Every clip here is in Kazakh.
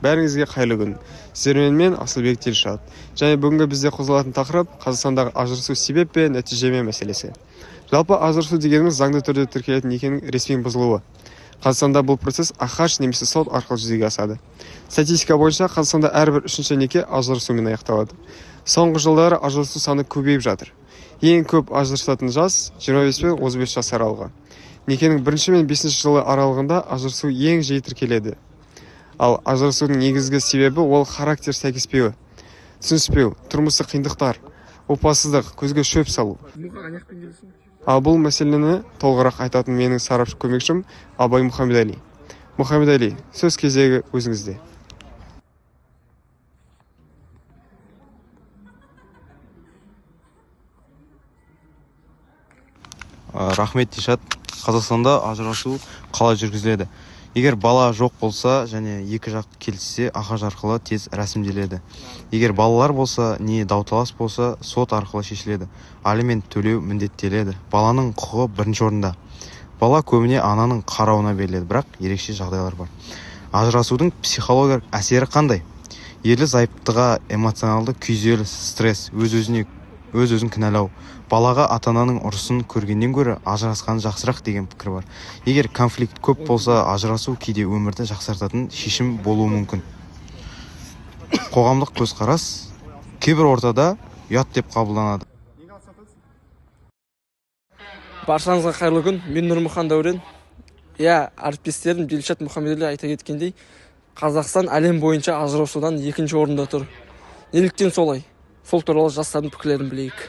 Бәріңізге қайырлы күн. Сіздермен мен Асылбек Телшат. Және бүгінгі бізде қозғалатын тақырып Қазақстандағы ажырасу себеп пен нәтиже мәселесі. Жалпы ажырасу дегеніміз заңды түрде тіркелетін некенің ресми бұзылуы. Қазақстанда бұл процесс ахаж немесе сот арқылы жүзеге асады. Статистика бойынша Қазақстанда әрбір үшінші неке ажырасумен аяқталады. Соңғы жылдары ажырасу саны көбейіп жатыр. Ең көп ажырасатын жас 25 пен 35 жас аралығы. Некенің бірінші мен 5-ші жылы аралығында ажырасу ең жиі тіркеледі. Ал ажырасудың негізгі себебі ол характер сәйкеспеуі, түсініспеу, тұрмыстық қиындықтар, опасыздық, көзге шөп салу. Ал бұл мәселені толығырақ айтатын менің сарапшы көмекшім Абай Мұхаммедәли. Мұхаммедәли, сөз кезегі өзіңізде. Рахмет, Телшат. Қазақстанда ажырасу қалай жүргізіледі? Егер бала жоқ болса және екі жақ келіссе, ахаж арқылы тез рәсімделеді. Егер балалар болса, не дау-талас болса, сот арқылы шешіледі. Алимент төлеу міндеттеледі. Баланың құқығы бірінші орында. Бала көбіне ананың қарауына беріледі, бірақ ерекше жағдайлар бар. Ажырасудың психологиялық әсері қандай? Ерлі-зайыптыға эмоционалды күйзеліс, стресс, өз-өзін кінәлау. Балаға ата-ананың ұрысын көргеннен гөрі ажырасқан жақсырақ деген пікір бар. Егер конфликт көп болса, ажырасу кейде өмірді жақсартатын шешім болуы мүмкін. Қоғамдық көзқарас кейбір ортада ұят деп қабылданады. Баршаңызға қайырлы күн. Мен Нұрмұхан Дәурен. Әріптестерім Телшат Мұхаммедәли айта кеткендей, Қазақстан әлем бойынша ажырасудан екінші орында тұр. Неліктен солай? Сол туралы жастардың пікірлерін білейік.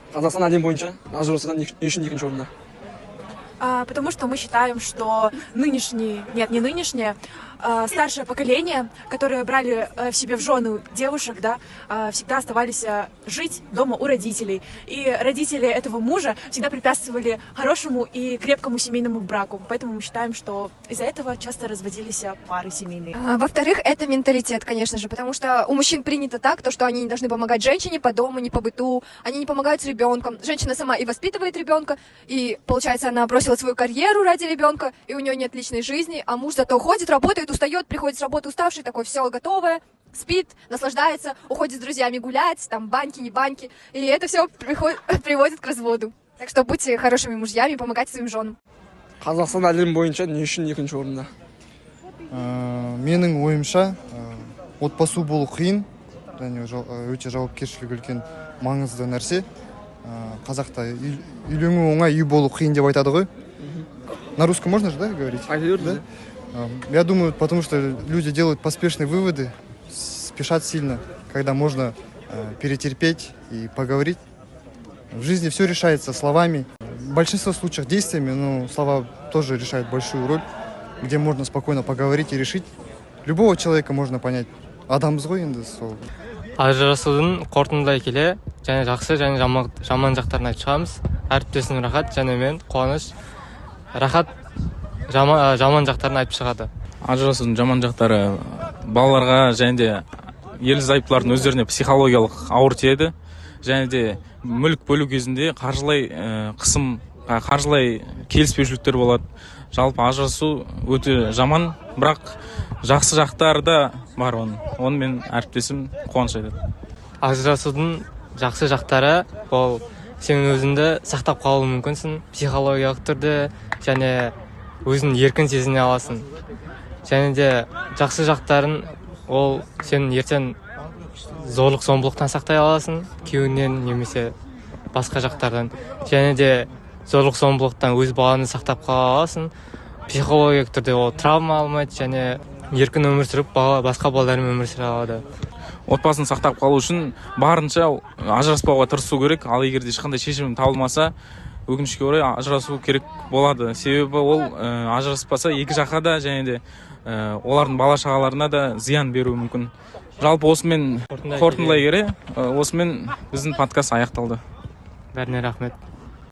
Казахстан әлем бойынша ажырасудан не үшін екінші орында? Потому что мы считаем, что старшее поколение, которые брали в себе в жены девушек, всегда оставались жить дома у родителей. И родители этого мужа всегда препятствовали хорошему и крепкому семейному браку. Поэтому мы считаем, что из-за этого часто разводились пары семейные. Во-вторых, это менталитет, конечно же, потому что у мужчин принято так, что они не должны помогать женщине по дому, не по быту, они не помогают с ребенком. Женщина сама и воспитывает ребенка, и, получается, она бросила свою карьеру ради ребенка, и у нее нет личной жизни, а муж зато ходит, работает, устает, приходит с работы уставший, такой, все готовое, спит, наслаждается, уходит с друзьями гулять, там баньки, не баньки, и это все приводит к разводу. Так что будьте хорошими мужьями, помогайте своим женам. Қазақстан әлем бойынша не үшін екінші орында? Менің ойымша, отбасы болу қиын, және өте жауапкершілігі үлкен маңызды нәрсе. Қазақта үйлену оңай, үй болу қиын деп айтады ғой. На русском можно же, говорить? Да? Я думаю, потому что люди делают поспешные выводы, спешат сильно, когда можно перетерпеть и поговорить. В жизни все решается словами. В большинстве случаев действиями, но слова тоже решают большую роль, где можно спокойно поговорить и решить. Любого человека можно понять. Адамбыз ғой енді сол. Ажырасудың қорытындылай келе, және жақсы және жаман жақтарын айтып шығамыз. Әріптесім Рахат және мен Қуаныш. Рахат жаман жақтарын айтып шығады. Ажырасудың жаман жақтары балаларға және де ерлі-зайыптылардың өздеріне психологиялық ауыр тиеді. Және де мүлік бөлу кезінде қаржылай келіспеушіліктер болады. Жалпы ажырасу өте жаман, бірақ жақсы жақтары да бар оның. Оны мен әріптесім Қуаныш айтады. Ажырасудың жақсы жақтары ол сен өзіңді сақтап қалуы мүмкінсің, психологиялық түрде, және өзің еркін сезіне аласың. Және де жақсы жақтарын ол сен ертең зорлық-зомбылықтан сақтай аласың, күйеуінен немесе басқа жақтардан. Және де зорлық-зомбылықтан өз баланы сақтап қала аласың. Психологиялық түрде ол травма алмайды және еркін өмір сүріп, басқа балалармен өмір сүре алады. Отбасын сақтап қалу үшін барынша ажыраспауға тырысу керек. Ал егер де ешқандай шешім табылмаса, өкінішке орай ажырасу керек болады. Себебі ол ажыраспаса екі жаққа да және де олардың бала-шағаларына да зиян беруі мүмкін. Жалпы осымен қорытындылай келе, осымен біздің подкаст аяқталды. Бәріне рахмет.